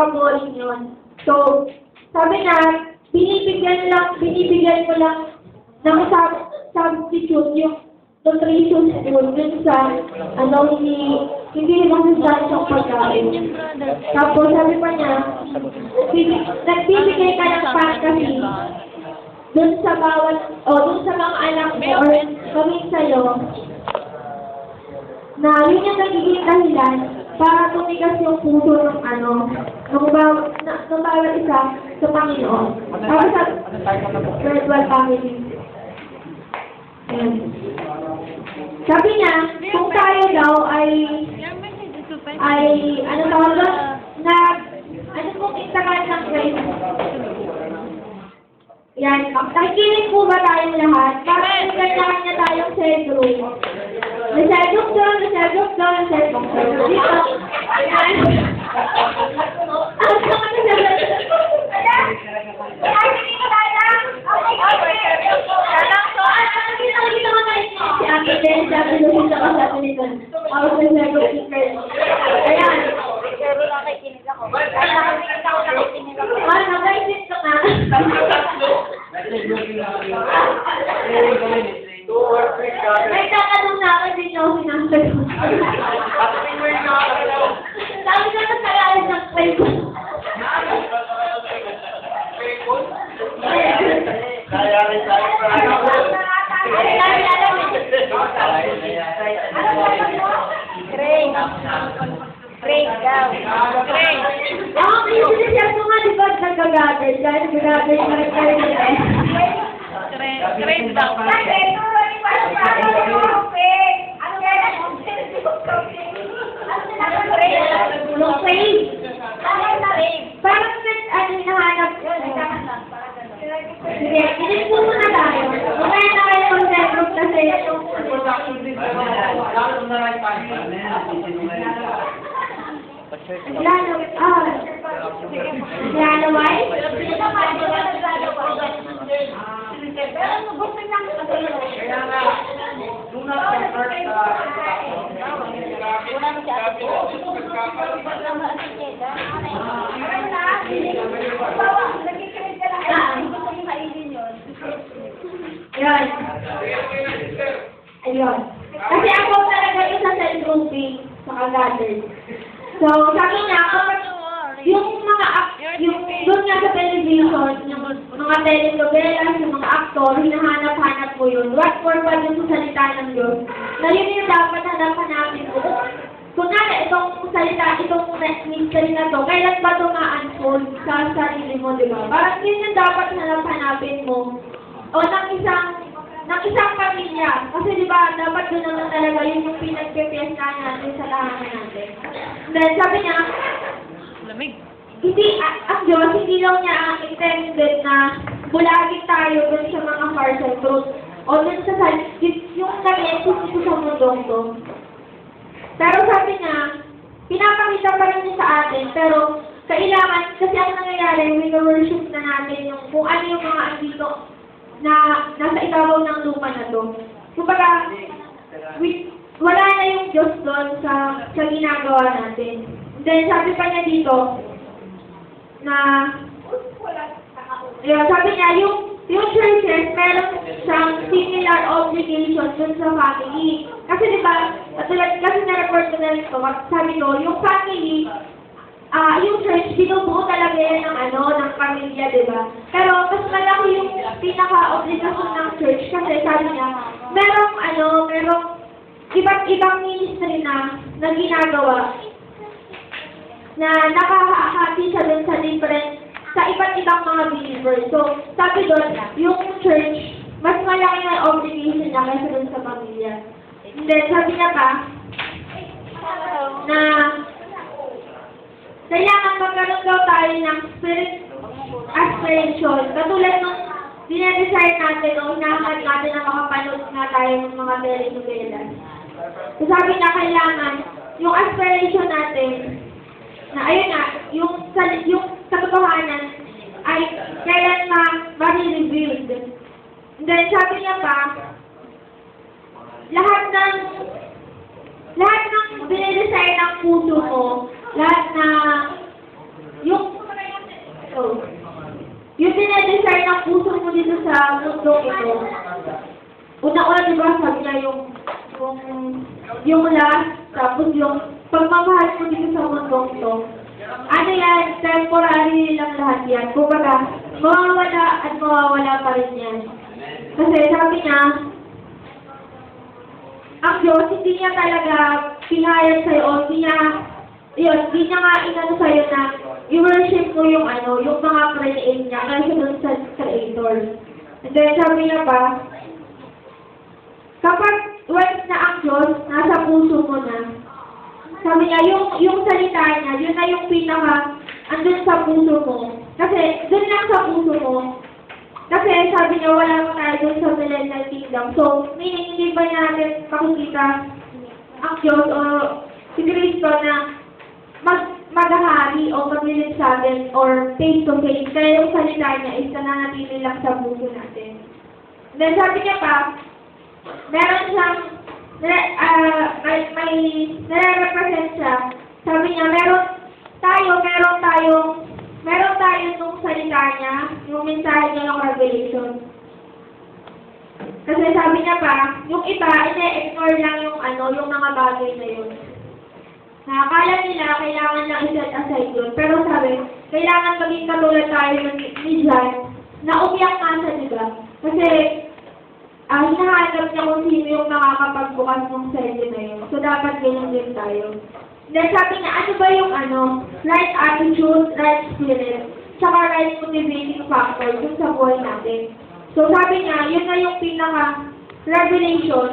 napaka-boring yun. So, sabi niya, binibigyan mo lang ng substitute yung nutrition school dun sa, hindi naman sa isang pagkain. Tapos, sabi pa niya, nagbibigay ka ng fantasy dun sa mga anak mo or kaming sa'yo, na yun yung nagiging dahilan para tumigas yung puso ng bawat isa sa Panginoon. Para sa spiritual family. Ayan. Sabi niya, kung tayo daw kung instakan ng grace. Yan, nakikinig po ba tayong lahat? Para may kanya tayong cell group. May cell group doon. Dito. Ayan. Ang sama na cell group. Si Ate Jen, sabi doon sa kasama nito. Ako sa cell group ni Kurt. Ayan. Pero nakikinig ako. Nakikinig ako. Nag-isip ka nga. May tatanong na ako din yung sinasagot. Sabi ko na sa lahat ng Facebook. Kaya rin tayo para Craig daw. Craig. Ang sinisiyal ko nga, di ba, nagagagay. Dahil nagagagay na rin tayo nila. Craig daw. Yung Craig. Parang hinahanap. Sige, inis po muna tayo. Mamaya na kayo ng network kasi Ayun. Kasi ako talaga isa sa grouping sa Kagader. So, sabi niya, yung doon nga sa television, yung mga telenovelas, yung mga aktor, hinahanap-hanap mo yun. What for ba yung salita ng Diyos? Na yun yung dapat hanap-hanapin mo. Kunwari, itong mystery na to, kailan ba ito ma-unfold sa sarili mo, di ba? Parang yun yung dapat hanap-hanapin mo. O ng isang pamilya. Kasi di ba, dapat doon naman talaga yun yung pinagpipiesta natin sa lahat natin. Then, sabi niya, hindi, ang Diyos, hindi lang niya ang intended na bulagin tayo doon sa mga partial truth. O doon sa yung nag-exist ito sa mundong to. Pero sabi niya, pinapakita pa rin niya sa atin, pero kailangan, kasi ang nangyayari, wino-worship na natin yung kung ano yung mga andito na nasa ibabaw ng lupa na to. Kumbaga, wala na yung Diyos doon sa ginagawa natin. Then, sabi pa niya dito, na, sabi niya, yung churches, meron siyang similar obligation dun sa family. Kasi diba, kasi na-report ko na rin ito, sabi ko, yung family, yung church, binubuo talaga yan ng pamilya, diba? Pero, mas malaki yung pinaka-obligasyon ng church kasi sabi niya, merong iba't ibang ministry na ginagawa na nakahati siya dun sa iba't ibang mga believers. So, sabi doon, yung church, mas malaki na obligation niya kaysa dun sa pamilya. And then, sabi niya pa, na kailangan magkaroon daw tayo ng spirit aspiration. Katulad nung dinedesire natin o hinahanap natin na makapanood nga tayo ng mga telenovelas. So, sabi niya, kailangan yung aspiration natin, na ayun nga, yung katotohanan ay kailan ma-revealed. And then, sabi niya pa, lahat ng dinedesire ng puso mo, lahat na, yung So, yung dinedesign ng puso mo dito sa mundong ito, una-una, di ba, sabi niya yung last, tapos yung pagmamahal mo dito sa mundong ito, ano yan, temporary lang lahat yan. Kumbaga, mawawala at mawawala pa rin yan. Kasi sabi niya, ang Diyos, hindi niya talaga pinayag sa'yo, o hindi niya nga inano sa'yo na i-worship mo yung yung mga create niya, kasi dun sa Creator. And then, sabi niya pa, kapag once na ang Diyos, nasa puso mo na, sabi niya, yung salita niya, yun na yung andun sa puso mo. Kasi, dun lang sa puso mo. Kasi, sabi niya, wala mo tayo dun sa millennial kingdom. So, meaning, hindi ba natin makikita ang Diyos o si Cristo na maghahari o maglilid sa atin or face to face. Kaya yung salita niya is nananatili lang sa puso natin. Then, sabi niya pa, meron siyang may nare-represent siya. Sabi niya, meron tayo nung salita niya, yung mensahe niya ng Revelation. Kasi sabi niya pa, yung iba, ine-ignore lang yung mga bagay na yun. Nakakala nila, kailangan lang i-set aside yun. Pero sabi, kailangan maging katulad tayo ni John, na umiyak nga siya, diba? Kasi, hinahanap niya kung sino yung nakakapagbukas ng selyo na yun. So, dapat ganyan din tayo. Then, sabi niya, ano ba yung right attitude, right spirit, saka right motivating factor dun sa buhay natin. So, sabi niya, yun na yung pinaka-revelation.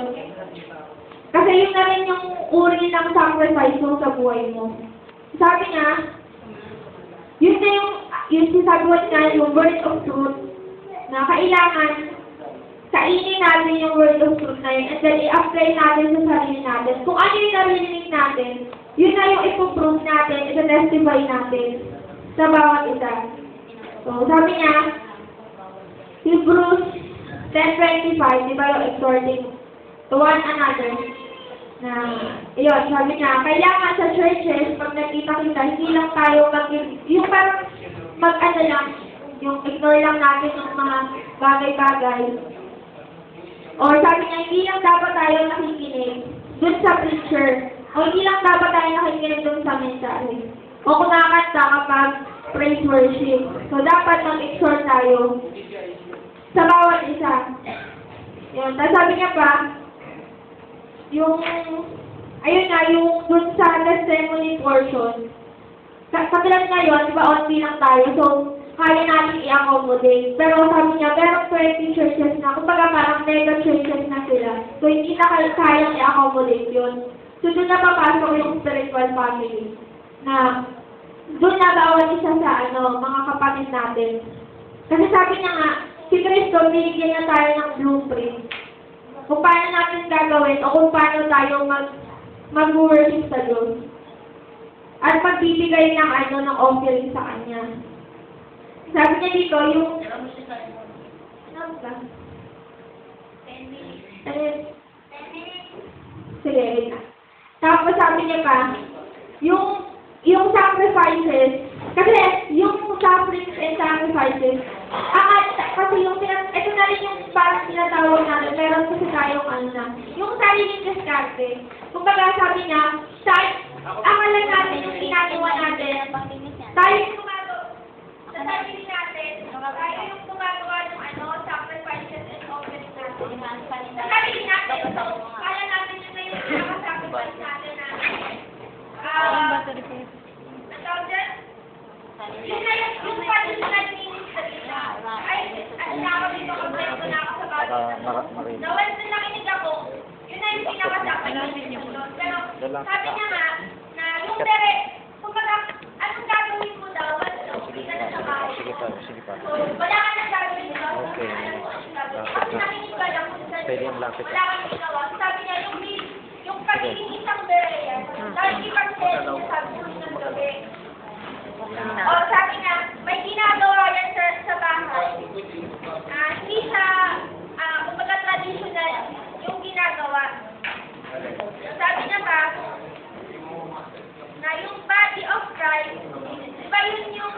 Kasi yun na rin yung uri ng sacrifice mo sa buhay mo. Sabi niya, yun na yung sinasagot niya, yung word of truth, na kailangan kainin natin yung word of truth na yun, and then i-apply natin sa sarili natin. Kung ano yung narinig natin, yun na yung ipoprove natin, ita-testify natin sa bawat isa. So, sabi niya, Hebrews 10:25, di ba yung exhorting to one another, na, yun, sabi niya, kailangan sa churches, pag nakita-kita, hindi lang tayo yung parang lang, yung ignore lang natin yung mga bagay-bagay. Or sabi niya, hindi lang dapat tayo nakikinig dun sa preacher. O hindi lang dapat tayo nakikinig dun sa mensahe. O kung nakakanta kapag praise worship. So, dapat mag-exhort tayo sa bawat isa. Yun. Tapos sabi niya pa, yung dun sa testimony portion, katulad ngayon, diba, only lang tayo. So, kaya natin i-accommodate. Pero sabi niya, merong 20 churches na, kumbaga parang mega churches na sila. So, hindi na kayang i-accommodate yun. So, doon na papasok yung spiritual family. Na, doon na bawat isa sa, mga kapatid natin. Kasi sabi niya nga, si Cristo, binigyan niya tayo ng blueprint. Kung paano natin gagawin, o kung paano tayo mag-worship sa Diyos. At magbibigay ng offering sa Kanya. Sabi niya dito, yung... Ano ba? 10 minutes. Sige, wait na. Tapos sabi niya pa, yung sacrifices, kasi yung sufferings and sacrifices, kasi ito na rin yung parang tinatawag natin, meron kasi tayong yung sariling diskarte. Kung baga sabi niya, akalan natin yung ginagawa natin, tayo yung sa sarili natin, tayo yung gumagawa ng sacrifices and offerings natin. Sa sarili natin, so, kaya natin yun na yung sacrifice natin na, yung traditional ministry na, nakakabito ko na ako sa bawat na once na nakinig ako, yun na yung pinaka-sacrifice doon. Pero, sabi niya nga, na yung kumbaga, anong gagawin mo daw, hindi ka na sa bahay. So, wala ka nang gagawin daw. Okay. Kasi nakinig ka lang kung saan wala ka nang gawa. Sabi niya, yung pagiging isang berean, dahil ipag-set niya sabi ng gabi. O, sabi niya, may ginagawa yan sa bahay. Hindi siya, kumbaga traditional, yung ginagawa. Sabi niya pa, na yung body of Christ, di ba yun yung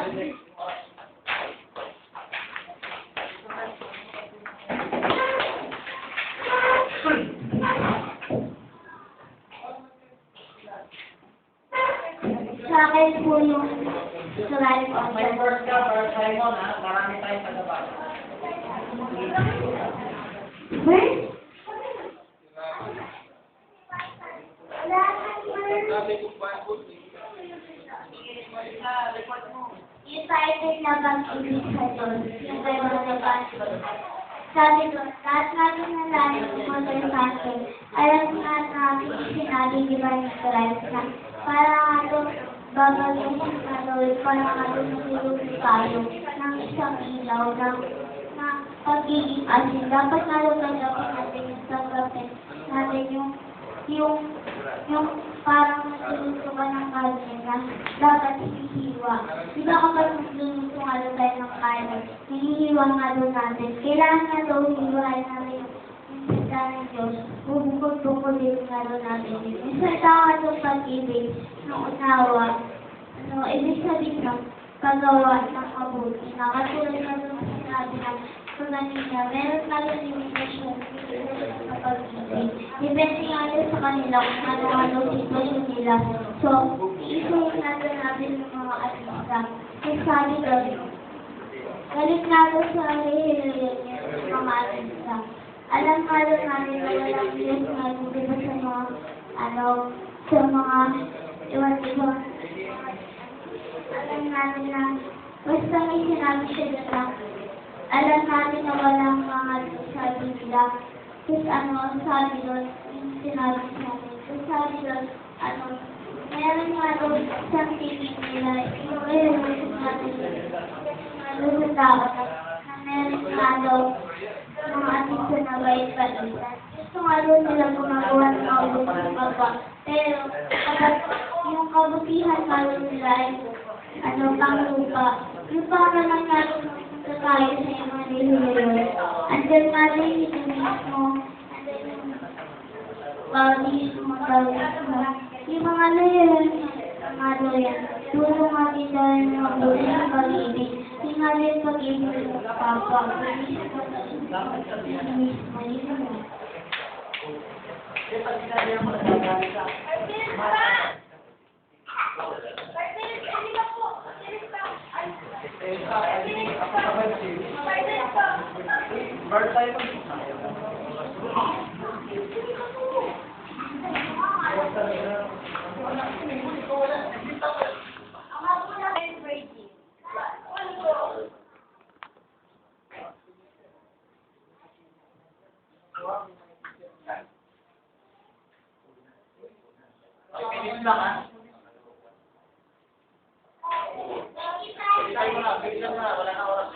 Sa akin po yung Solari po. May first ka, first Simon ha. Marami tayong tagabasa. First? Excited na bang ibig sa Diyos? Yung kay mga Pastor. Sabi ko, lahat natin na lahat ng mga Pastor, alam nga natin sinabi ni Brian Christ na para nga doon babagyan sa Lord, para nga doon nagulog tayo ng isang ilaw ng pagiging asin. Dapat nga doon natin yung tanggapin natin yung parang nagluluto ka ng karne na dapat hinihiwa. Di ba kapag nagluluto nga doon tayo ng karne, hinihiwa nga doon natin. Kailangan nga doon hiwain natin yung salita ng Diyos. Bubukod-bukod din nga doon natin. Yung salita nga doon pag-ibig, ng unawa, ibig sabihin ng paggawa ng mabuti. Nakatulad na doon sinabi ng kanina, meron na rin limitasyon sa pag-ibig. Depende nga yun sa kanila kung ano-ano sitwasyon nila. So, isuhin natin natin yung mga artista. Kung sabi doon, galit nga doon sa hihiliyan niya ng mga artista. Alam nga doon natin na walang Diyos nga yung diba sa mga iwan-iwan. Alam natin na basta may sinabi siya doon lang, alam natin na walang mga sabi nila. Tapos sabi doon, yung sinabi natin. Tapos sabi doon, meron nga doon isang tingin nila, yung evolution natin doon sa tao na meron nga doon mga artista na bait-balitan. Gusto nga doon nila gumagawa ng mga gumagawa. Pero kapag yung kabutihan nga doon nila ay panglupa. Yung para lang nga sa tayo sa yung mga nilulunod. Andyan nga rin ito mismo. Andyan yung bautismo. Yung mga loyal mga loyal. Tulong nga din dahil ng mga buhay ng pag-ibig. Yung nga rin pag-ibig ng papa. Mismo yun. First Simon. Bilis lang ha. Bilis lang na, wala na oras.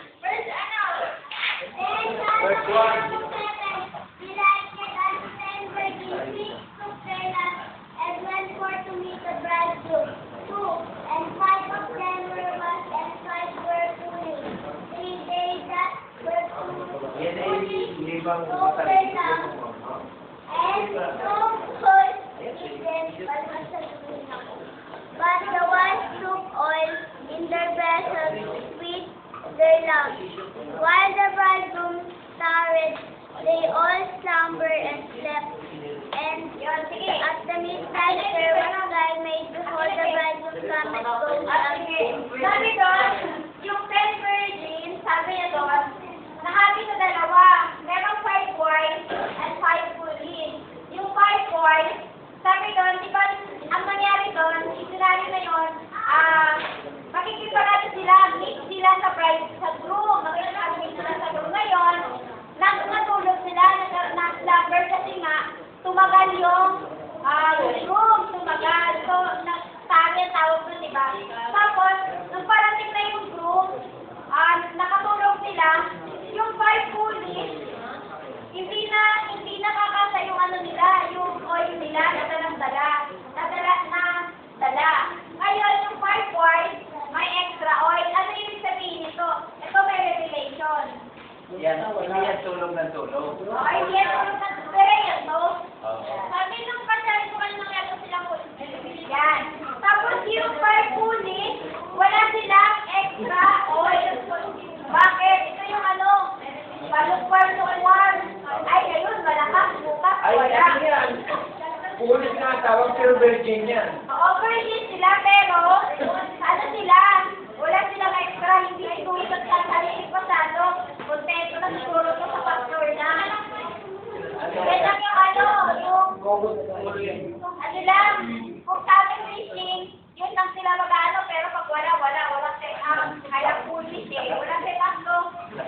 First one. And went forth to meet the bridegroom. 2, and 5 of them were wise, and 5 were foolish. 3 they that were foolish took their lamps, and no choice in them but the wise took oil in their vessels with their lamps. While the bridegroom tarried, they all slumbered and slept. And at the midnight there was a cry made before the bridegroom cometh goes out. Sabi doon, yung 10 virgins, sabi niya doon, nahati sa dalawa. Merong 5 wise and 5 foolish. Yung 5 wise, sabi doon, di ba, ang nangyari doon, isinari na yun, makikipagano sila, mix sila sa bride, sa groom, makikipag-mix sila sa groom. Ngayon, natulog sila, nag-slumber kasi nga, tumagal yung groom, tumagal. So, nagtari ang tawag doon, diba? Tapos, nung parating na yung groom, nakatulog sila, yung 5 foolish, hindi na kakasa yung nila, yung oil nila, nadala. Ngayon, yung 5 wise, may extra oil. Ano ibig sabihin nito? Ito may revelation. Yan, hindi yan tulog ng tulog. Ay, yes, pero yan, no? Sabi nung kasari ko kanina nga silang yan. Tapos yung 5 foolish, wala silang extra Pure virgin yan. Oo, virgin sila, pero ano sila? Wala silang extra, hindi siguro sa sarili pasado. Kontento na siguro to sa pastor na. Yan lang yung ano lang, kung sabi fishing, yun lang sila mag-ano, pero pag wala check up. Kaya foolish eh, wala check up no.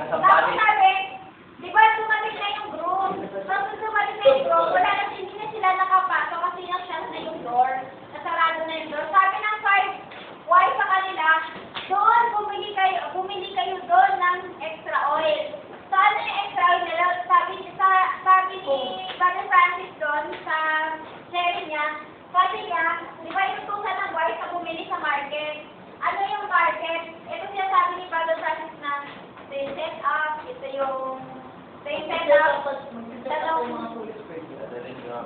Tapos sabi, di ba dumating na yung group? Tapos dumating na yung group, wala na, hindi na sila nakapasok kasi nag-shut na yung door. Nasarado na yung door. Sabi ng 5 sa kanila, doon, bumili kayo doon ng extra oil. So, ano yung extra oil nila? Sabi ni Brother Francis doon sa sharing niya, sabi niya, di ba yung tusan ng wife na bumili sa market? Ano yung market? Ito siya sabi ni Brother Francis na, they set up, ito yung set up,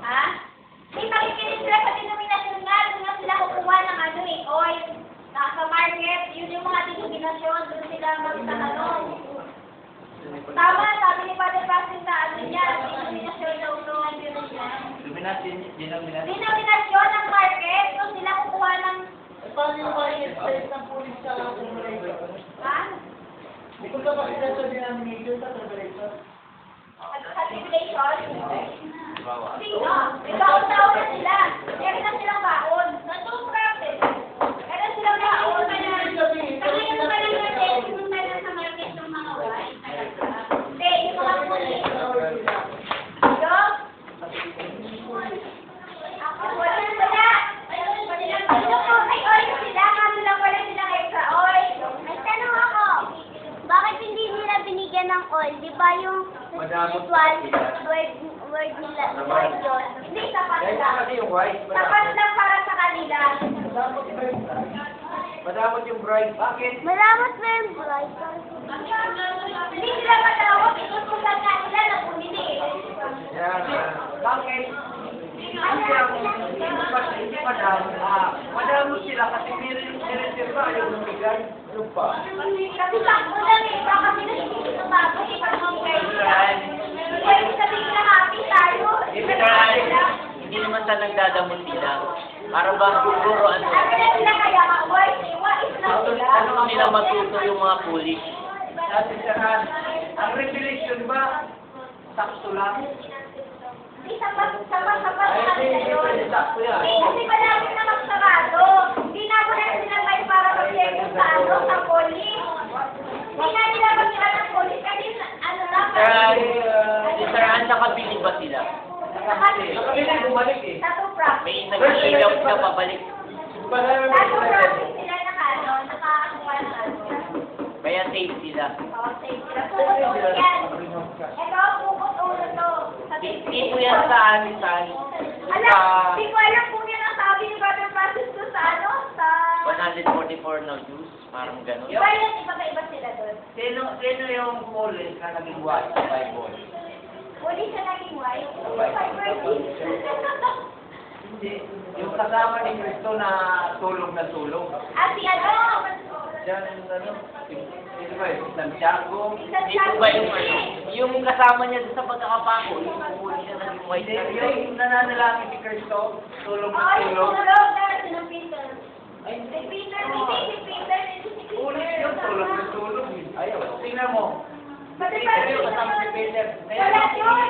ha? Di makikinig sila sa denominasyon nga, doon nga sila kukuha ng ano eh, oil. Sa market, yun yung mga denominasyon, doon sila magtatanong. Tama, sabi ni Father Francis na ano niya, denominasyon daw doon, denominasyon ng market, doon sila kukuha ng... Paano yung market space ng pulis sa temperature? Ha? Hindi ko ka ba sila sa denomination sa temperature? Sa tribulation? Sino? Ikaw-taon na sila. Meron na silang baon. Nandun practice. Meron silang baon. Kaya yung pala natin, kung meron sa market ng mga white, hindi, yung mga pulis. Yo? Ako, wala. Ano po, may oil sila, kaso lang wala silang extra oil. May tanong ako. Bakit hindi nila binigyan ng oil? Di ba yung spiritual word nila, word yun? Hindi, sapat Kaya lang. kasi yung white, Sapat lang para sa kanila. madamot yung bright. Bakit? Malamat ba yung bright? Hindi sila matawag, ikutusan nga nila na bumili eh. Yan. Bakit? Hindi madamot sila kasi nireserva yung bigay. Ano pa? Kasi sakto lang eh, baka sila hindi sila bago eh, pag mamigay sila. Pwede sabihin na happy tayo. Hindi naman sa nagdadamot sila. Para ba siguro ano, Ano na sila kaya mag-work eh, wais lang sila. ano nila matuto yung mga pulis. Sabi saan, ang revelation ba, sakto lang? Hindi, sapat sa kanila yun. Sakto yan. Hindi, kasi malapit na magsarado. Hindi na ako na sila kayo para mag-check sa ano, sa police. Hindi na nila mag-check ng police kasi ano lang. Si Sir Ann, nakabili ba sila? Nakabili, bumalik eh. Tattoo practice. May nag-ilaw na pabalik. Tattoo practice sila nakakuha ng ano. Kaya safe sila. Okay, sila. Pupot yan. Ito, pupot ulo to. Sa Hindi po yan sa amin, sa amin. Alam, di ko alam kung yan ang sabi ni Brother Francis ko sa ano, sa... 144 na juice, parang gano'n. Iba yan, iba-iba sila doon. Sino yung pulis na naging white sa Bible? Huli siya naging white. 5 Hindi. Yung kasama ni Cristo na tulog na tulog. At si ano? Diyan, ano, sino ba yun? Santiago. Dito ba yung kasama niya sa pagkakapako, yung pumuli siya ng white na Hindi, yung nananalangin ni Cristo, tulog Oo, na yung tulog. tulog na si Peter. Ay, Si Peter, hindi si Peter, hindi si Peter. pulis yun, tulog na tulog. Ayaw, tingnan mo. Pati Si pa Peter, yung kasama si Peter. Wala yun.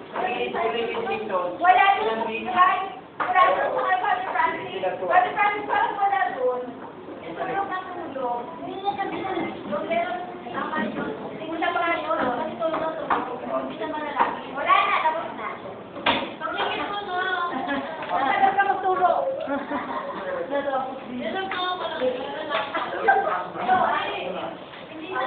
Naging tuloy ni Jesus. Wala yun. Right? Wala yun sa kay Father Francis. Father Francis, parang wala doon. Tulog na tulog. Hindi na sabi na tulog. Pero, tama yun. Hindi mo siya parang yun. Kasi tulog na tulog. Hindi siya malalaki. Wala na, tapos na. Pag-ingin mo no. Matagal ka magtulog. Yan ang mga malaki. Hindi na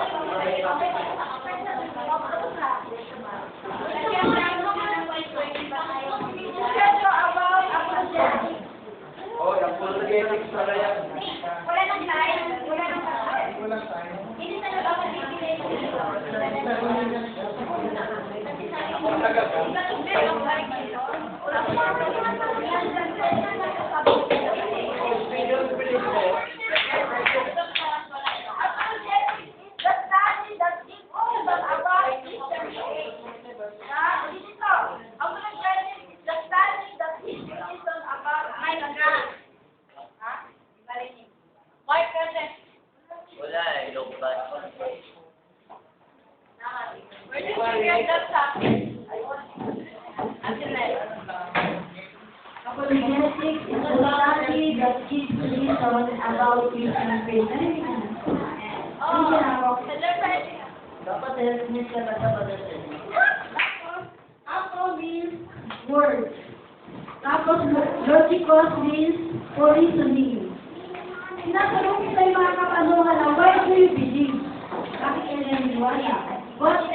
Oh, yung apologetics pala yan. wala nang sign. Wala nang sign. Hindi talaga magbibigay ko dito. My Where did you get that topic? Apologetics is a study that gives reason about Christian faith. Oh, celebrate. Dapat helmet ka na dapat helmet. Apo means word. Tapos logikos means for reasoning. Tinatanong kita yung mga katanungan na, why do you believe? Bakit kayo naniniwala? What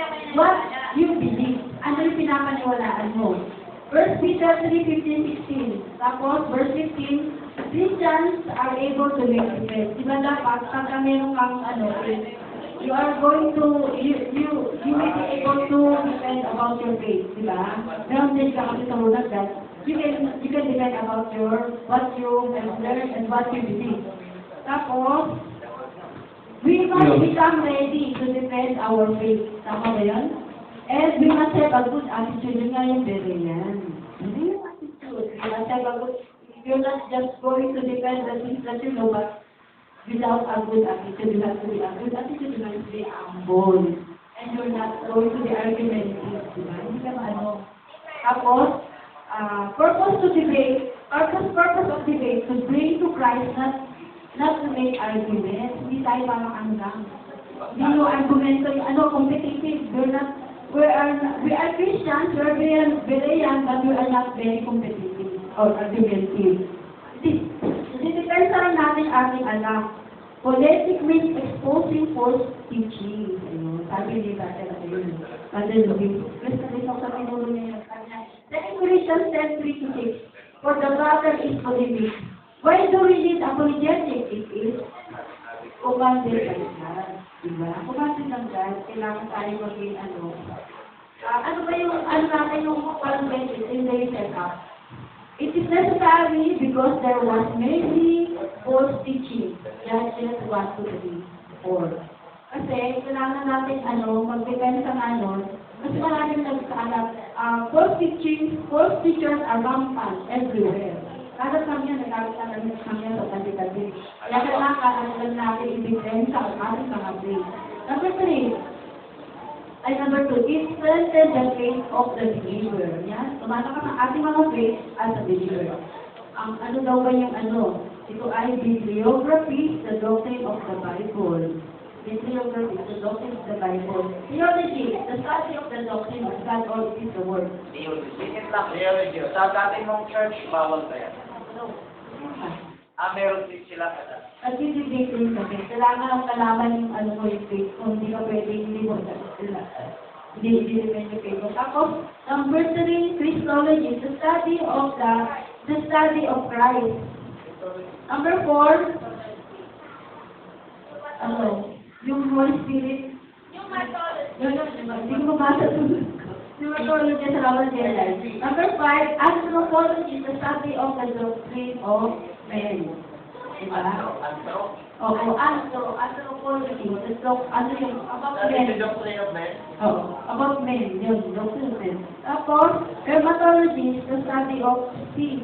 you believe? Ano yung pinapaniwalaan mo? 1 Peter 3:15-16. Tapos, verse 15, Christians are able to make defense. Diba dapat, pagka meron kang you are going to, you may be able to defend about your faith, diba? Meron din ka kasi sa unang that, you can defend about what you have learned and what you believe. Tapos, we must become ready to defend our faith. Tama ba yan? And we must have a good attitude. Yun nga yung Berean. Hindi yung attitude. We must have a good, you're not just going to defend the things that you know, but without a good attitude, you have to be a good attitude. You must be humble. And you're not going to be argumentative. Diba? Hindi ka maano. Tapos, purpose of debate to bring to Christ, not to make arguments. Hindi tayo mamakanggang. Hindi yung argumento, competitive. We are Christians, we are very young, but we are not very competitive or argumentative. Depends lang natin ating anak. Politic means exposing false teaching. Sabi ni Brother ayun. Brother Luis. Kasi ako sa pinulo niya yung kanya. 2 Corinthians 10:3-6. For the brother is polemic. Why do we need apologetics? It is commanded by God. Diba? Commanded ng God. Kailangan tayo maging ano ba yung, natin yung apologetics in the setup? It is necessary because there was many false teaching. Judges 1-3-4. Kasi kailangan natin mag-depend sa kasi maraming nagkaalat. False teachers are rampant everywhere. Kada kami nagkakaroon kami sa tabi-tabi. Kaya kailangan natin i-defend sa ating mga faith. Number 2, it strengthens the faith of the believer. Yan, tumatakas ang ating mga faith as a believer. Ano daw ba yung Ito ay bibliography, the doctrine of the Bible. Bibliography, the doctrine of the Bible. Theology, the study of the doctrine of God, or it is the word. Theology lang. Theology. Sa dating mong church, bawal ba yan? Meron din sila kada. Nag-debate rin kami. Kailangan ang kalaman yung yung faith. Kung hindi ka pwede, hindi mo hindi rin yung faith mo. Tapos, number 3, Christology, the study of Christ. Number 4, yung Holy Spirit. Yung mythology. Hindi ko mabasa yung mythology sa Roman General. Number 5, anthropology, the study of the doctrine of men. Diba? Anthropology. About men. About men. Yun, doctrine of men. Tapos, dermatology, the study of sin.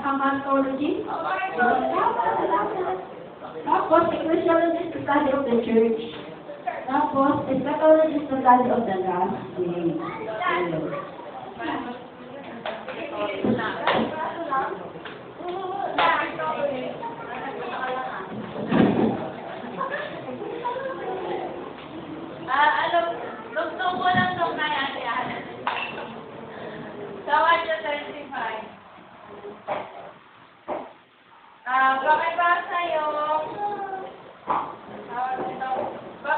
Hamartology? Tapos, ecclesiology is the study of the church. Tapos, eschatology is the study of the last day. Gusto ko lang itong kaya-kaya. Sa 1-35.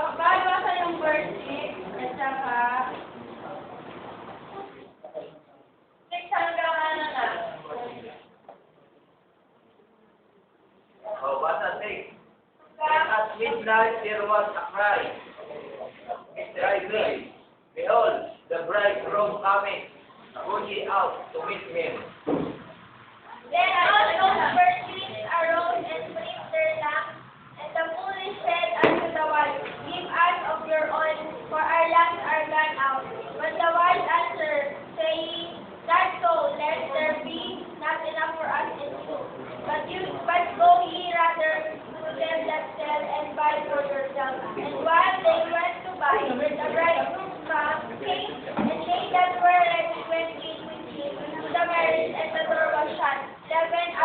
Pakibasa yung verse 6 at saka 6 hanggang na. Basa 6. At midnight there was a cry. Behold, the bridegroom cometh. Go ye out to meet him. Then all those virgins arose and lit their lamps, and the foolish said unto the wise, Give us of your oil, for our lamps are gone out. But the wise answered, saying, Not so, lest there be not enough for us in you. But you And while they went to buy, the bridegroom came, and they that were ready went in with him to the marriage, and the door was shut. 11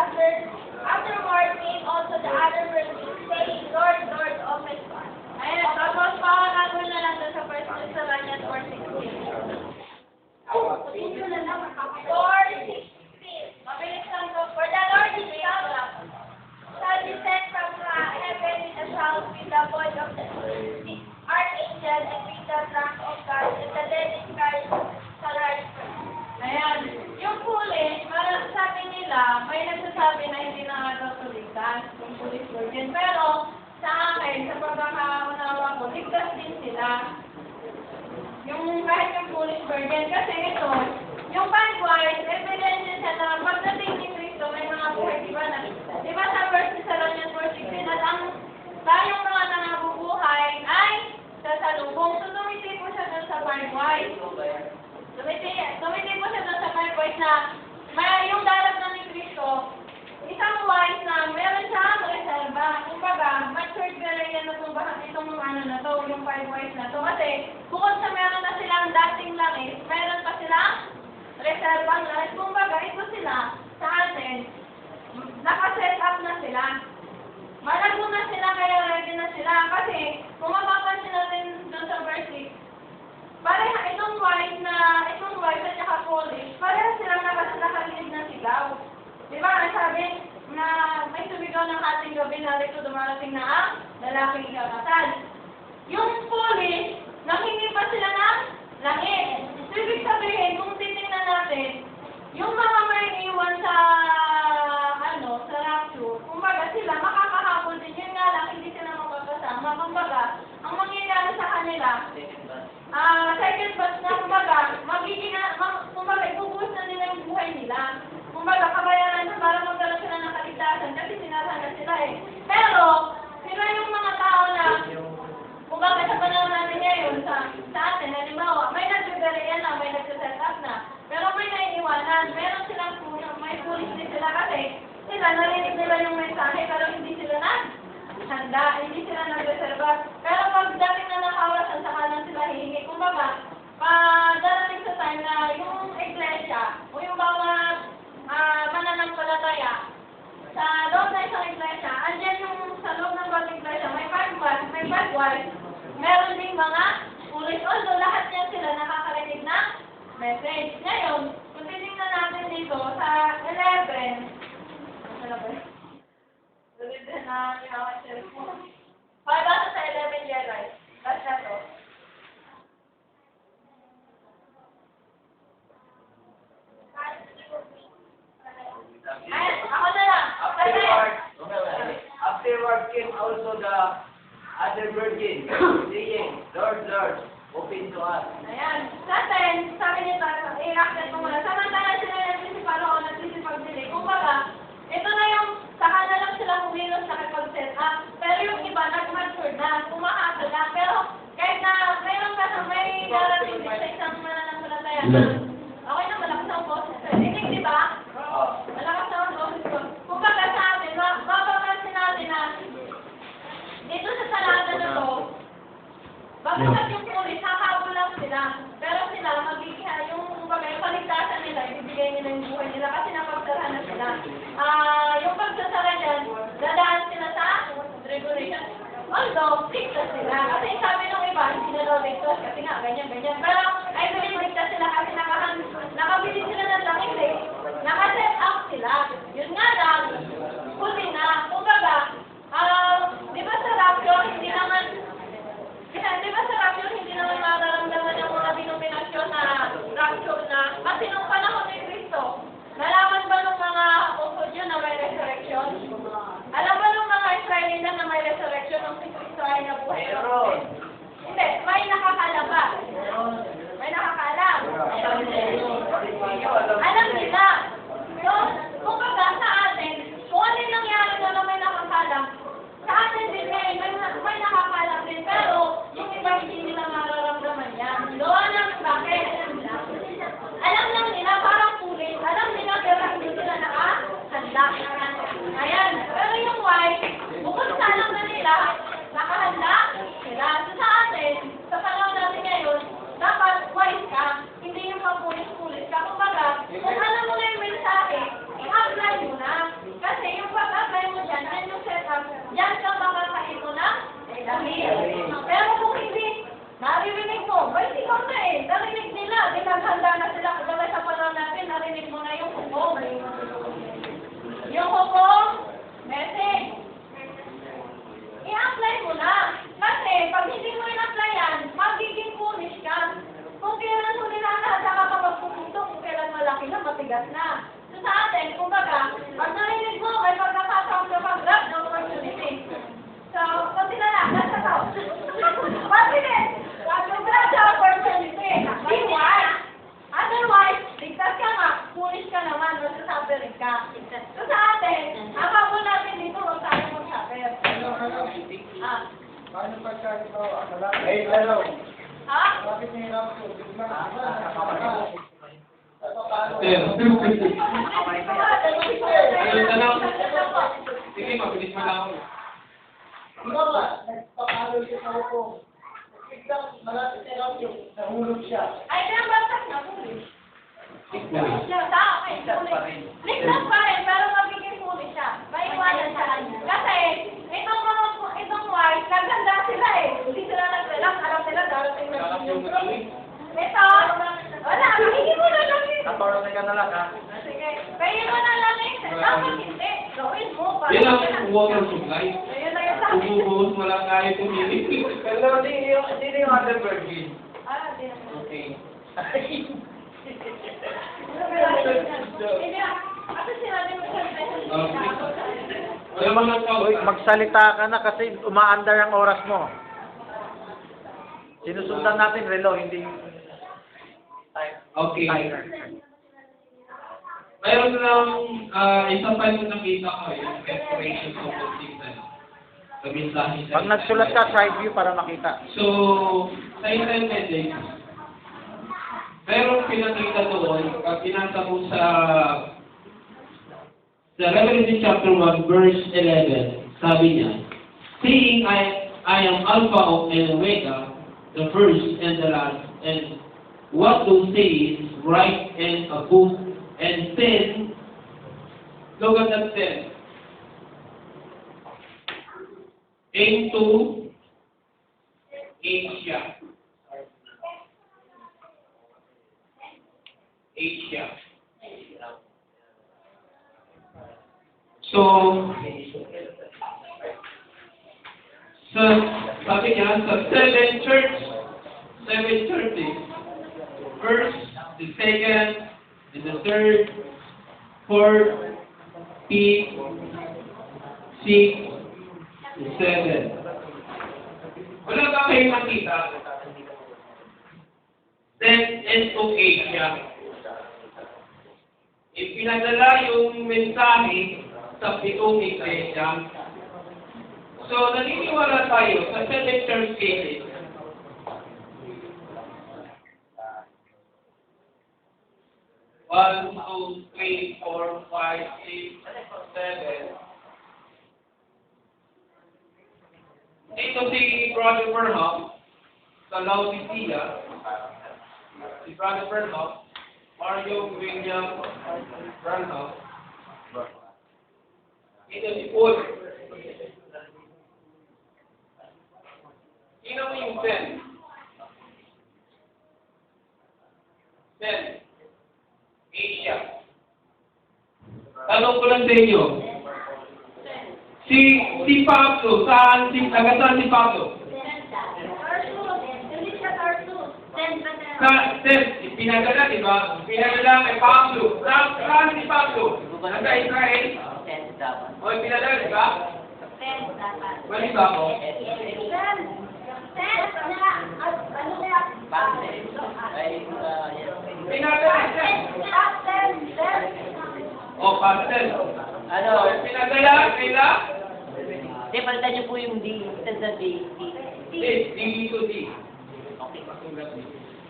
afterward came also the other virgins, saying, Lord, Lord, open to us. Ayan, tapos pakakagol na lang doon sa First Thessalonians 4:16. 4:16. Mabilis lang to. For the Lord himself shall descend from heaven with a shout, with the voice of the archangel, and with the trump of God, and the dead in Christ shall rise first. Ayan. Yung huli, parang sabi nila, may nagsasabi na hindi na nga daw tulitan, yung police virgin. Pero, sa akin, sa pagkakaunawa ko, ligtas din sila. Yung kahit yung police virgin, kasi ito, yung five-wise, evidence siya na pagdating ni Cristo, may mga buhay, di ba sa First Thessalonians 4:16, at ang tayong mga nangabubuhay ay sasalubong. So, tumitipo siya dun sa five-wise. Tumitipo siya dun sa five-wise na may yung darap na ni Cristo, isang wise na meron siyang reserva. Kumbaga, matured ka rin yan itong ano na to, yung five-wise na to. Kasi, bukod sa meron na silang dating langis, meron pa silang reservang langis. Kumbaga, ito sila sa atin, nakaset up na sila. Malago na sila, kaya ready na sila. Kasi, kung mapapansin natin doon sa verse 6, pareha itong wise at saka foolish, pareha silang nakalilig na sigaw. Di ba, ang sabi na may sumigaw ng ating gabi na rito dumarating na ang lalaking ikakasal. Yung foolish, nanghingi pa sila ng langit. So, ibig sabihin, kung titingnan natin, yung mga may iwan sa sa rapture, kumbaga sila, makakahabol din. Yun nga lang, hindi sila makakasama. Kumbaga, ang mangyayari sa kanila, second batch na, kumbaga, kumbaga, ibubuhos na nila yung buhay nila. Kumbaga, kabayaran na para magkaroon sila ng kaligtasan kasi sinasana sila eh. Pero, sila yung mga tao na, kumbaga sa panahon natin ngayon, sa atin, halimbawa, may nagbiberian na, may nagsiset up na, pero may naiiwanan, meron silang may foolish din sila kasi sila, narinig nila yung mensahe, pero hindi sila handa, hindi sila nag-reserva. Pero pagdating na ng oras, ang saka lang sila hihingi. Kumbaga, darating sa time na yung iglesia, o yung bawat mananampalataya, sa loob na isang iglesia, andyan yung sa loob ng bawat iglesia, may five wives, meron ding mga foolish. Although lahat yan sila nakakarinig na message. Ngayon, kung titingnan natin dito sa 11, Pagkata sa 11 Jedi, that's na to. Ayan, ako na lang. Afterward came also the other virgin, saying, Lord, Lord, open to us. Ayan. Sabi nito, i-react mo muna. Samantala sila nagsisiparoon, nagsisipagbili. Kumbaga, ito na yung, saka na lang sila kumilos nakipag-set up. Pero yung iba, nag-mature na, kumahasa na. Pero, kahit na, mayroon ka sa may darating din sa isang mananampalataya na, okay na, malakas ang boses ko. Dinig, di ba? Malakas ang boses ko. Kumbaga sa atin, mapapansin natin na, dito sa salada na to, bakit yung pulis, nakakabo lang sila. Pero sila, yung kaligtasan nila, ibibigay nila yung buhay nila kasi napagsara na sila. Yung pagsasara dyan, dadaan sila sa tribulation. Although, ligtas sila. Kasi sabi nung iba, hindi na daw ligtas kasi nga, ganyan. Pero, I believe ligtas sila kasi nakabili sila ng langit eh. Nakaset up sila. Yun nga lang, huli na. Kumbaga, di ba sa rapture, hindi naman mararamdaman ng mga denominasyon na rapture na kasi nung panahon ni Cristo, nalaman ba nung mga Hudyo na may resurrection? Alam ba nung mga Israelita na may resurrection nung si Cristo ay nabuhay? Meron. Hindi, may nakakalam ba? May nakakalam. Alam nila. So, kung baga sa atin, kung ano yung nangyari na may nakakalam, sa atin din may nakakalam din, pero yung iba hindi nila mararamdaman yan. Doon lang bakit? Alam lang nila, parang pulis. Alam nila, pero hindi sila nakahanda. Ayan. Pero yung wife, bukod sa alam na nila, nakahanda, Ay, ano? Ha? Bakit may rapture? Di ba? Sige, mabilis mo lang ako. Di ba ba? Nagpapalo siya sa hukong. Biglang malapit sa rapture, nahulog siya. Ay, kaya batak na huli. Sa akin, huli. Ligtas pa rin, pero mabigay huli siya. Maiwanan siya. Kasi, itong wife, naganda sila eh. Hindi sila nag-relax. Alam nila, darating na yung ito, wala, bigyan mo na lang eh. Natoro na ka na lang, ha? Sige, bigyan mo na lang eh. Dapat hindi. Gawin mo. Yan ang water supply. Ayun na yung sabi. Umubuhos mo lang kaya tumilig. Pero hindi yung other virgin. Ah, di na. Okay. Hindi ah. Kasi sinabi mo siya. Wala mga tao. Uy, magsalita ka na kasi umaandar ang oras mo. Sinusundan natin relo, hindi Okay. timer. Mayroon lang isang pa yung nakita ko yung expiration of the season. Kaminsahin sa Pag nagsulat ka, side view para makita. So, sa internet mayroong pinakita doon, pag pinasa mo sa Revelation chapter 1, verse 11, sabi niya, saying, I am Alpha and Omega, the first and the last, and what those say is right and above, and then, look at that then. Into Asia. Asia. So, sabi niya, sa seven churches, first, the second, and the third, fourth, fifth, sixth, and seven. Wala ba kayong makita? Then, into Asia. Ipinadala yung mensahe sa pitong iglesia. So, naniniwala tayo sa seven church cases. One, two, three, four, five, six, seven. Ito si Brother Burnham sa Laodicea. Si Brother Burnham, Mario William Burnham. Ito si Paul. Sino mo yung 10? 10. Asia. Tanong ko lang sa inyo. Si Pablo, taga saan si Pablo? Pinadala, di ba? Pinadala kay Pablo. Saan si Pablo? Nasa Israel? O, pinadala, di ba? Mali ba ako? Pinadala, o, pastel. Ano? Pinadala, kaila? Hindi, palitan niyo po yung D. Instead sa D. D to D.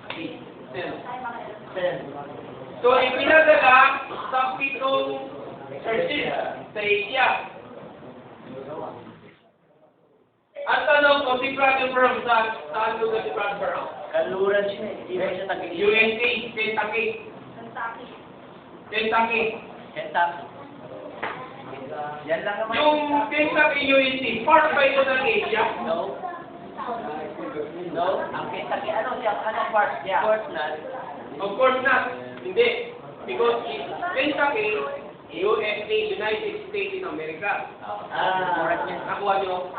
Okay. So, ipinadala sa pitong churches sa Asia. Ang tanong ko, si Brother Burnham, saan lugar si Brother Burnham? Kaluran siya eh. Hindi ba siya tagigil? USA, Kentucky. Kentucky. Yan lang naman. Yung Kentucky USA, part ba ito ng Asia? No. No. Ang Kentucky, ano siya? Anong part niya? Portland. Of course not. Hindi. Because Kentucky, USA, United States in America. Correct niya. Nakuha nyo?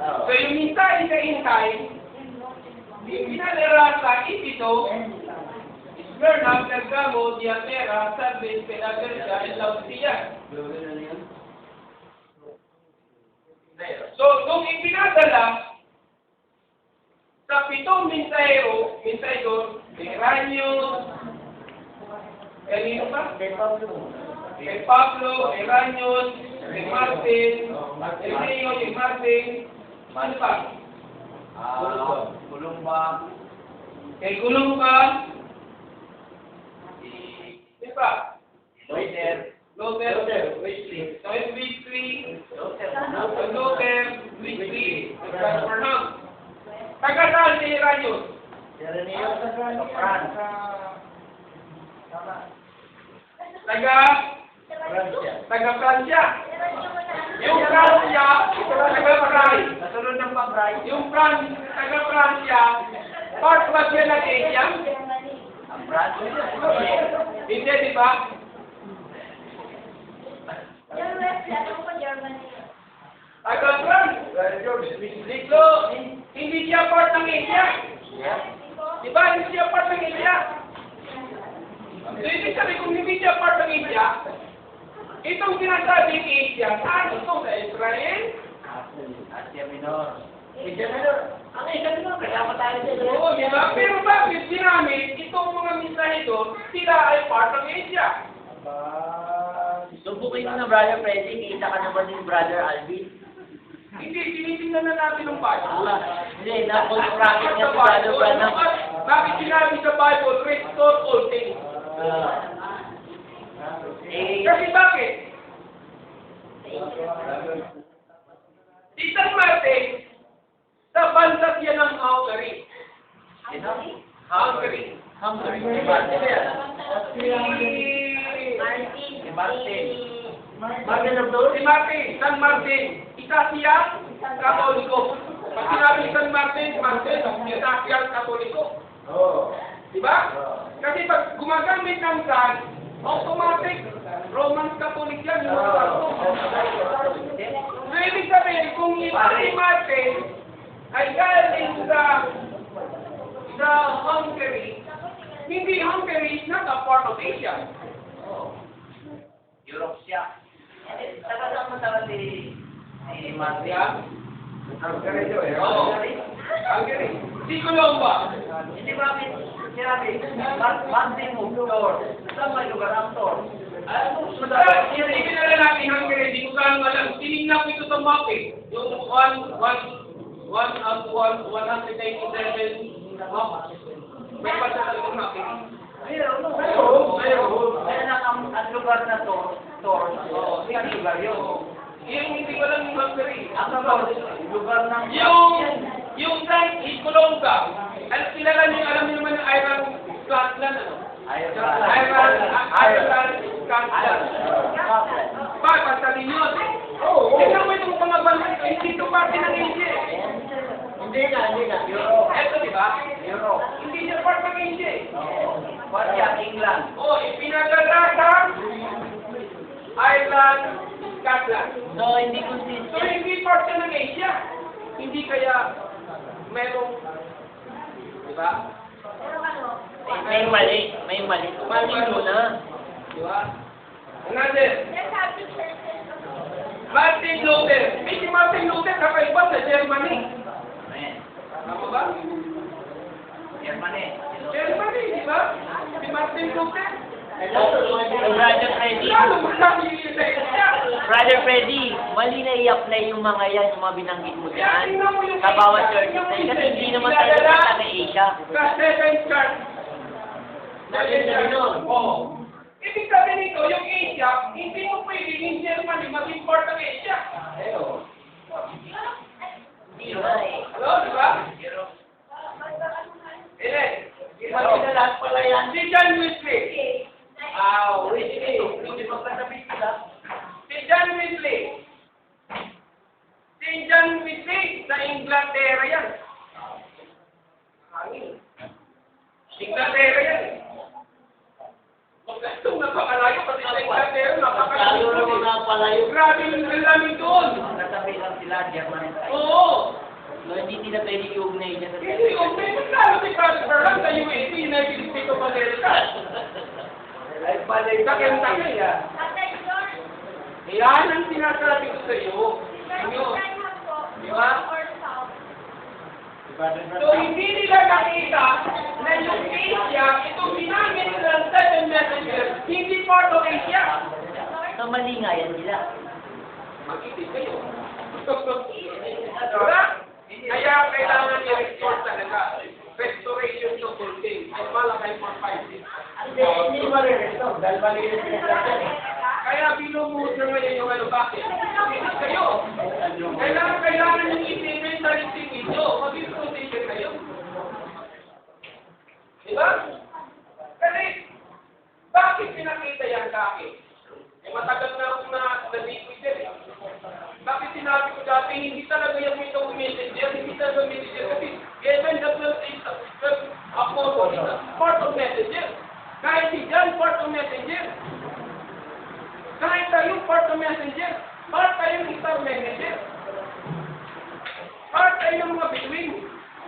So yung hintay sa hintay, pinadala sa Ipito, Burnham, Pergamo, Diatera, Sardis, Philadelphia, and Laodicea. So, nung ipinadala sa pitong mensahero, Eranius, kanino pa? Kay Pablo, Eranius, kay Martin, kay Leo, kay Martin, ano pa? Kulumba. Kay Gulumba, di ba? Loiter. Luther, Wesley. Abraham. Taga saan si Ranyos? France. Taga Francia. Yung Francia, taga France. Kasunod ng pag-ray. Yung taga Francia, part ba siya ng Asia? Ang France. Hindi, di ba? Yung West, ano ko Germany. Taga France. So, hindi siya part ng Asia. Di ba? Hindi siya part ng Asia. So, ibig sabihin kung hindi siya part ng Asia, itong sinasabing Asia, saan ito? Sa Israel? Asia Minor. Ang isa nyo, kaya pa tayo dito. Oo, di ba? Pero bakit ginamit itong mga mensahe doon, sila ay part ng Asia? Subukin mo na, Brother Freddy, kita ka naman ni Brother Alvin. Hindi, tinitingnan na natin ang Bible. Hindi, na-construct niya si Brother Branham. Bakit sinabi sa Bible, restore all things? Kasi bakit? Si San Martin, sa bansa siya ng Hungary. Hungary. Hungary. Si Martin. Martin of those? Si Martin, San Martin, isa siya Katoliko. Pag sinabi ni San Martin, isa siya Katoliko. Diba? Kasi pag gumagamit ng San, automatic, Roman Catholic yan. Yung mga bago. So, ibig sabihin, kung si Martin ay galing sa Hungary, hindi Hungary is not a part of Asia. Europe siya. Taga-saan mo talaga si Martin? Hungary yun. Oo. Hungary. Si Colomba. Hindi ba sinabi, Martin Mugdor. Saan ba lugar ang Tor? Ano Sa isipin na lang natin Hungary, hindi ko kaya alam. Tinignan ko ito sa map eh. Yung 197 map. May pasa talaga map eh. Mayroon. Kaya ang lugar na Tor. Oo, saan lugar yun? Yung hindi ko lang yung Hungary. Ang lugar ng... Yung San Colomba. Kilala niyo, alam niyo naman yung Iron Scotland, ano? Ireland, Scotland. Pasalin yun. Tignan mo itong mga bansa ito, hindi ito parte ng Asia. Hindi na. Ito, di ba? Europe. Hindi siya part ng Asia. Kaya England. Ipinadala sa Ireland, Scotland. So, hindi So, consistent. hindi part siya ng Asia. Hindi kaya merong, di ba? May mali. Mali muna. Di ba? Another. Let's have the churches. Martin Luther. Si Martin Luther kakaiba sa Germany. Amen. Tama ba? Germany. Germany, di ba? Si Martin Luther. Brother Freddy. Lalo marami yung sa Asia. Brother Freddy, mali na i-apply yung mga yan, yung mga binanggit mo Kaya dyan. tingnan mo yung Sa bawat Asia. church Yung na Asia, kasi hindi naman pinadala tayo punta na Asia. Sa second church. Second church. Oo. Ibig sabihin nito, yung Asia, hindi mo pwede yung Germany maging part ng Asia. Hindi na eh. Hello, di ba? Elen. Mali na lahat pala yan. Si John Wesley. Wesley. Hindi magkasabit sila. Si John Wesley. Si John Wesley sa Inglaterra yan. Hangin. Inglaterra yan. Magkastong napakalayo pati sa Inglaterra, napakalayo. Lalo na mga palayo. Grabe yung lalamig doon. Magkasabit lang sila, Germany. Oo. So, hindi nila pwede i-ugnay dyan sa Hindi, okay. Magkano si Brother Berlang sa USA, United States of America? Sa Kentucky, ah. Tatay George. Yan ang sinasabi ko sa iyo. Inyo. Di ba? Or South. So, hindi nila nakita na yung Asia, itong ginamit nilang seven messengers, hindi part of Asia. So, mali nga yan sila. Makitig kayo. Diba? Kaya kailangan i-restore talaga. Restoration to full day. Ay malakay for 5 days. Hindi ma-restore, dahil mali yung pinagsasabi. Kaya binumuhod na ngayon yung ano, bakit? Hindi kayo. Kailangan yung i-inventory ninyo. Mag-introduce kayo. Diba? Kasi, bakit pinakita yan sa akin? Eh, matagal na akong na-dito dyan eh. Bakit sinabi ko dati, hindi talaga yung itong messenger, hindi talaga messenger kasi given the 12 apostle is a part of messenger. Kahit si John, part of messenger. Kahit tayo, part of messenger. Part tayo ng star messenger. Part tayo ng mga bituin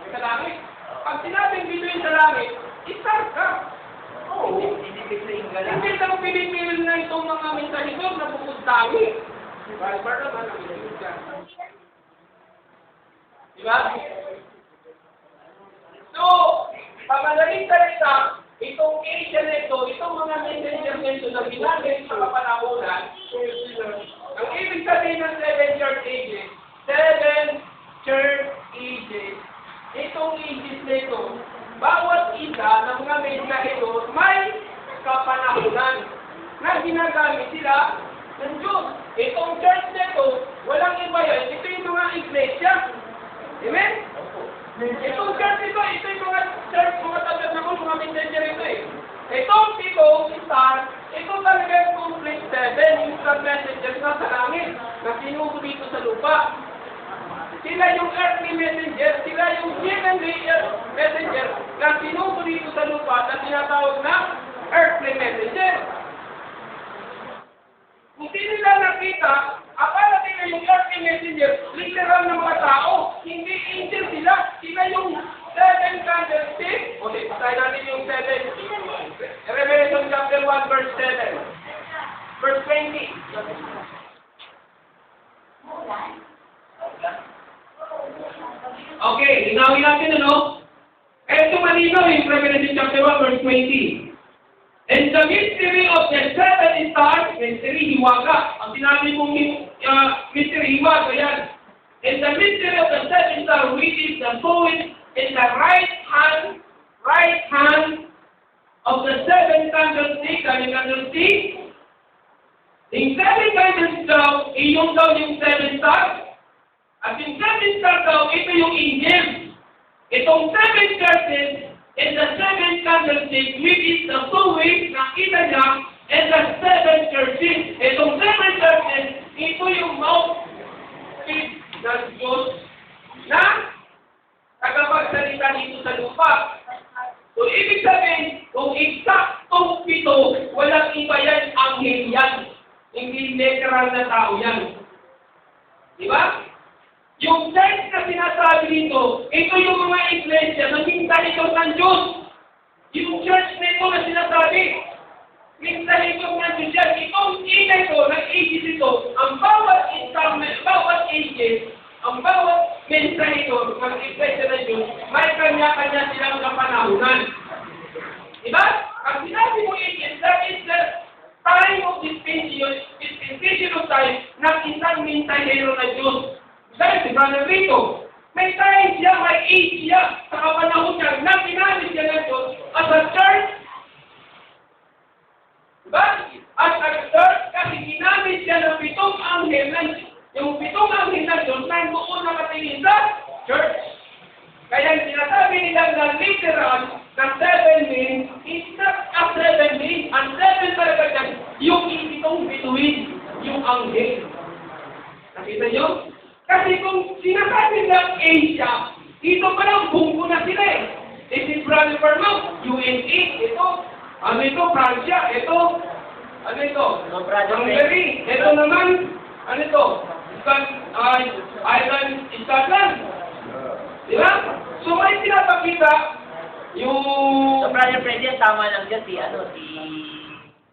sa langit. Pag sinabing bituin sa langit, star ka. Oo. Hindi lang pinipil na itong mga mensahe na pupuntahin. Barbar naman ang pinipil ka. Diba? So, pamadaling salita, itong Asia nito, itong mga messenger nito na ginamit sa kapanahonan, ang ibig sabihin ng 7 church ages, 7 church ages, itong ages nito, bawat isa ng mga mensahe ito may kapanahonan na ginagamit sila ng Diyos. Itong church nito, walang iba yan. Ito yung mga iglesia. Amen? Itong church ito, ito yung mga church, mga tagat na mga messenger ito eh. Itong pitong star, ito talaga yung complete 7, yung star messengers na sa langit, na sinugo dito sa lupa. Sila yung earthly messenger, sila yung heavenly messenger na sinugo dito sa lupa na tinatawag na earthly messenger. Kung di nila nakita, akala nila yung earthly messenger, literal na mga tao, hindi angel sila. Sila yung 7 candlesticks. O, tayo natin yung 7. Revelation chapter 1, verse 7. Verse 20. Okay, linawin natin ano? Ito malinaw yung Revelation chapter 1, verse 20. And the mystery of the 7 stars, mystery, hiwaga. Ang sinabi mong mystery, hiwaga yan. And the mystery of the 7 stars, which is the soul in the right hand of the 7 candlesticks, and candlestick. Yung 7 candlesticks daw, iyon daw yung 7 stars. At yung 7 stars daw, ito yung angels. Itong 7 churches, and the 7 candlesticks, which is the two ways, nakita niya, and the 7 churches. Itong 7 churches, ito yung mouthpiece ng Diyos na tagapagsalita dito sa lupa. So, ibig sabihin, kung eksaktong pito, walang iba yan, anghel yan. Hindi literal na tao yan. Diba? Yung church na sinasabi dito, ito yung mga iglesia na mintalito ng Diyos. Yung church nito na sinasabi, mintalito ng Diyos yan. Itong ina ito, ng ages ito, ang bawat installment, bawat ages, ang bawat mensahe ito, ng iglesia ng Diyos, may kanya-kanya silang kapanahunan. Diba? Ang sinabi mo ages, that is the time of dispensation of time ng isang mensahero ng Diyos. Dahil si Brother Rico, may time siya, may age siya, sa kapanahon niya, na pinamit siya ng Diyos as a church. Diba? As a church, kasi ginamit siya ng 7 anghel, yung 7 anghel ng Diyos, na doon nakatingin sa church. Kaya sinasabi nila na literal na 7 men is not a 7 men. Ang 7 talaga dyan, yung itong bituin, yung anghel. Nakita nyo? Kasi kung sinasabi ng Asia, ito pa lang bungko na sila eh. This is Brother Vermont, USA, ito, ano ito, Francia, ito, ano ito, Hungary, ito naman, ano ito, Ireland, Scotland. Diba? So, may pinapakita yung... So, Brother Freddy, tama lang dyan si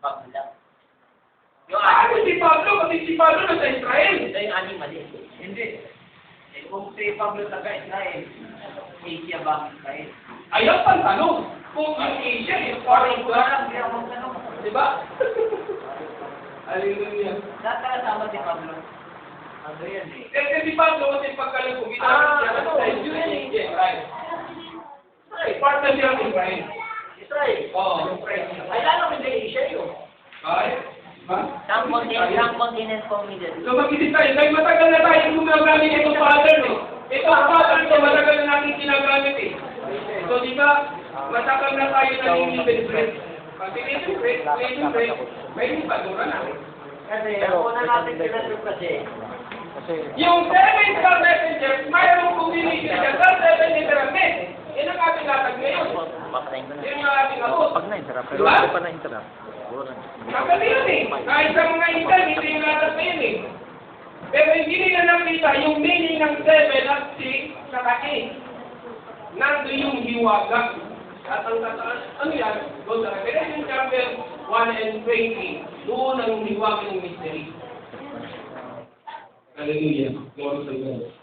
Pablo lang. Si Pablo, kasi si Pablo nasa Israel. Ito yung aning mali. Hindi. Eh, kung si Pablo taga-Israel, Asia ba Israel? Ayaw pang tanong. Kung ang Asia, yung foreign Parang lang. hindi ako magtanong. Diba? Hallelujah. Lahat kasama si Pablo. Ano yan eh? Kasi si Pablo kasi pagkalang ginamit niya ano, sa yun eh. Yes, right. Part na siya ng Israel. Israel. Oo. Ay, lalo hindi siya yun. Ay, ba? Some continent po Middle East. So mag-isip tayo, dahil matagal na tayo gumagamit itong pattern eh. Itong pattern ko, matagal na natin ginagamit eh. So di ba, matagal na tayo naging bread. Pag living bread, may ipadura na. Kasi, ang una natin pinatong kasi, Yung 7 star messengers, mayroong combination niya sa 7 internet. Yan ang ating latag ngayon. Yan ang ating abot. Diba? Kapag yun eh. Kahit sa mga insan, hindi yung latag na yun eh. Pero hindi nila nakita yung meaning ng 7 at 6 saka 8. Nandun yung hiwaga. At ang ano yan? Go sa Revelation chapter 1 and 20. Doon ang hiwaga ng mystery. Hallelujah. Glory to God.